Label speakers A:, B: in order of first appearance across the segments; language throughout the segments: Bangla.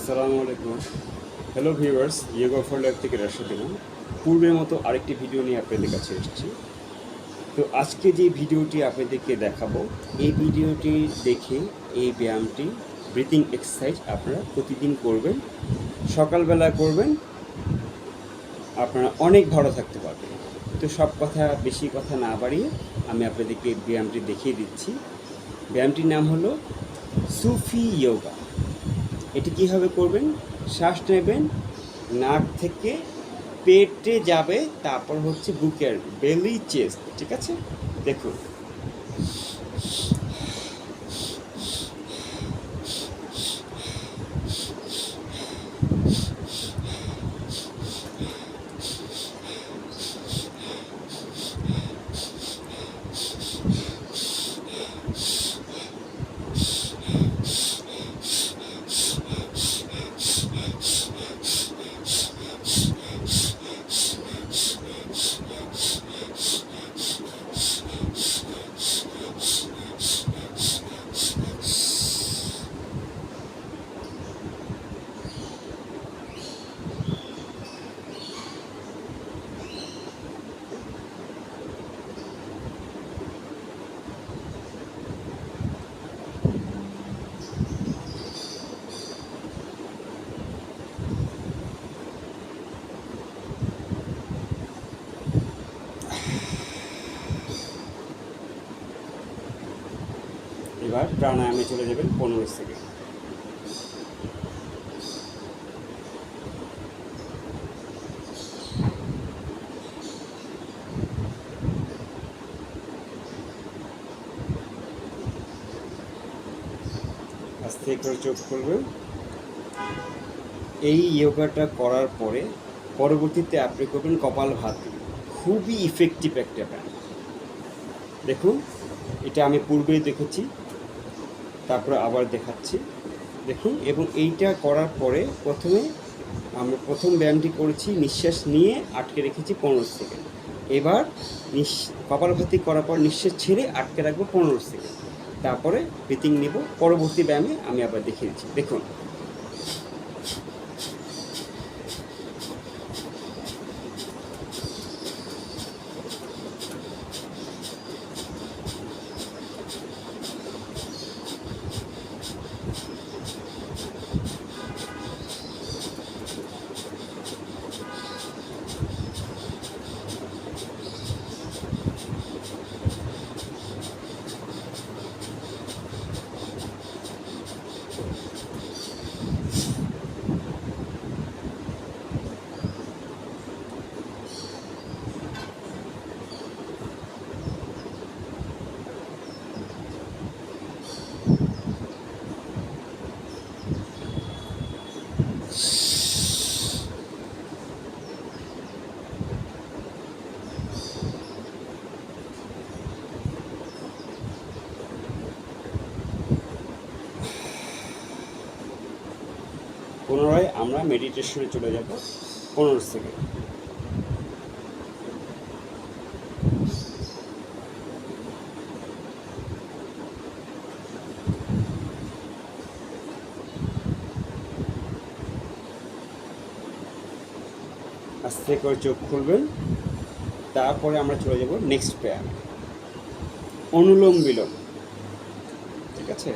A: আসসালামু আলাইকুম। Hello viewers, yoga for life থেকে রাশিদ ইমাম পূর্বের মতো আরেকটি ভিডিও নিয়ে আপনাদের কাছে এসেছি। তো আজকে যে ভিডিওটি আপনাদেরকে দেখাবো, এই ভিডিওটি দেখে এই ব্যায়ামটি ব্রিথিং এক্সারসাইজ আপনারা প্রতিদিন করবেন, সকালবেলা করবেন, আপনারা অনেক ভালো থাকতে পারবেন। তো সব কথা বেশি কথা না বাড়িয়ে আমি আপনাদেরকে ব্যায়ামটি দেখিয়ে দিচ্ছি। ব্যায়ামটির নাম হলো সুফি ইয়োগা। এটি কীভাবে করবেন? শ্বাস নেবেন, নাক থেকে পেটে যাবে, তারপর হচ্ছে বুকের বেলি চেস্ট, ঠিক আছে? দেখুন, এবার প্রাণায়ামে চলে যাবেন 15 সেকেন্ড। আস্তে করে চোখ খুলবেন। এই যোগাটা করার পরে পরবর্তীতে আপনি করবেন কপালভাতি। খুবই ইফেক্টিভ একটা ব্যায়াম। দেখুন, এটা আমি পূর্বেই দেখেছি, তারপরে আবার দেখাচ্ছি। দেখুন, এবং এইটা করার পরে আমরা প্রথম ব্যায়ামটি করেছি, নিঃশ্বাস নিয়ে আটকে রেখেছি 15 সেকেন্ড। এবার কপালভাতি করার পর নিঃশ্বাস ছেড়ে আটকে রাখবো 15 সেকেন্ড, তারপরে ব্রিথিং নেব। পরবর্তী ব্যায়ামে আমি আবার দেখিয়ে দিচ্ছি। দেখুন, পুনরায় আমরা মেডিটেশনে চলে যাব 15 সেকেন্ড। আস্তে করে চোখ খুলবেন, তারপরে আমরা চলে যাব নেক্সট ব্যায়াম, অনুলোম বিলোম, ঠিক আছে?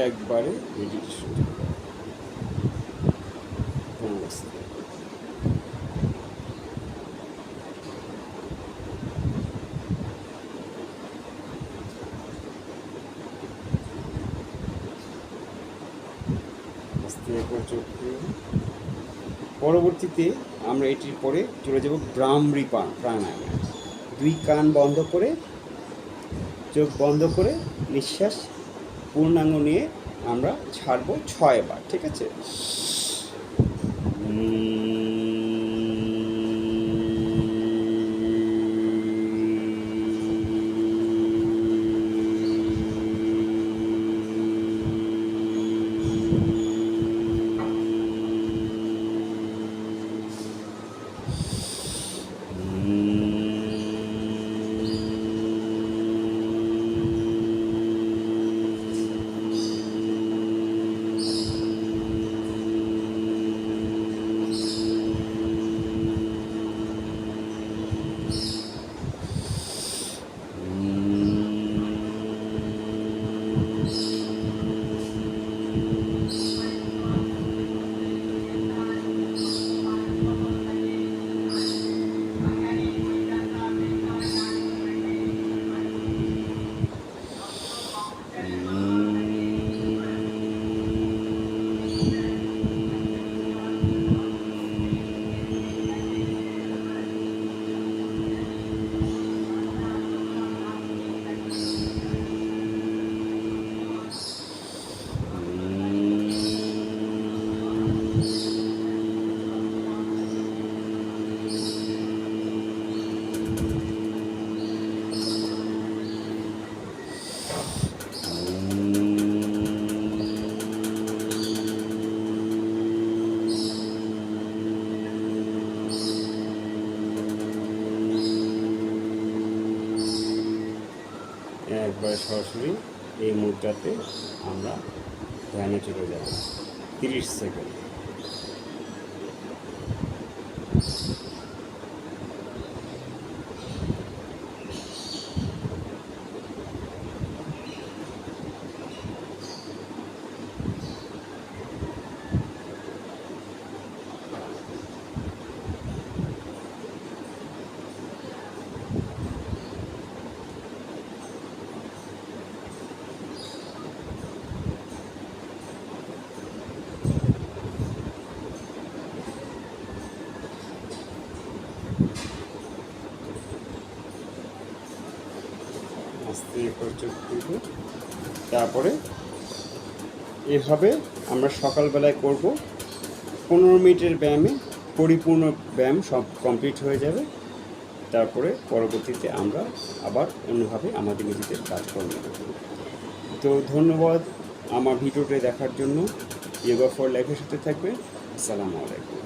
A: একবারে মেডিটেশন। নমস্তে। আস্তে করে চোখ খুলুন। পরবর্তীতে আমরা এটির পরে চলে যাব ব্রাহ্মী প্রাণায়ামে। 2 কান বন্ধ করে, চোখ বন্ধ করে নিঃশ্বাস পূর্ণাঙ্গ নিয়ে আমরা ছাড়বো 6 বার, ঠিক আছে? একবারে সরাসরি এই মুদ্রাতে আমরা ধ্যানে চলে যাব 30 সেকেন্ড। আস্তে করে চোখ খুলব। তারপরে এভাবে আমরা সকালবেলায় করব। 15 মিনিটের ব্যায়ামে পরিপূর্ণ ব্যায়াম সব কমপ্লিট হয়ে যাবে। তারপরে পরবর্তীতে আমরা আবার অন্যভাবে আমাদের নিজেদের কাজ করব। তো ধন্যবাদ আমার ভিডিওটি দেখার জন্য। ইয়োগা ফর লাইফের সাথে থাকবে। আসসালামু আলাইকুম।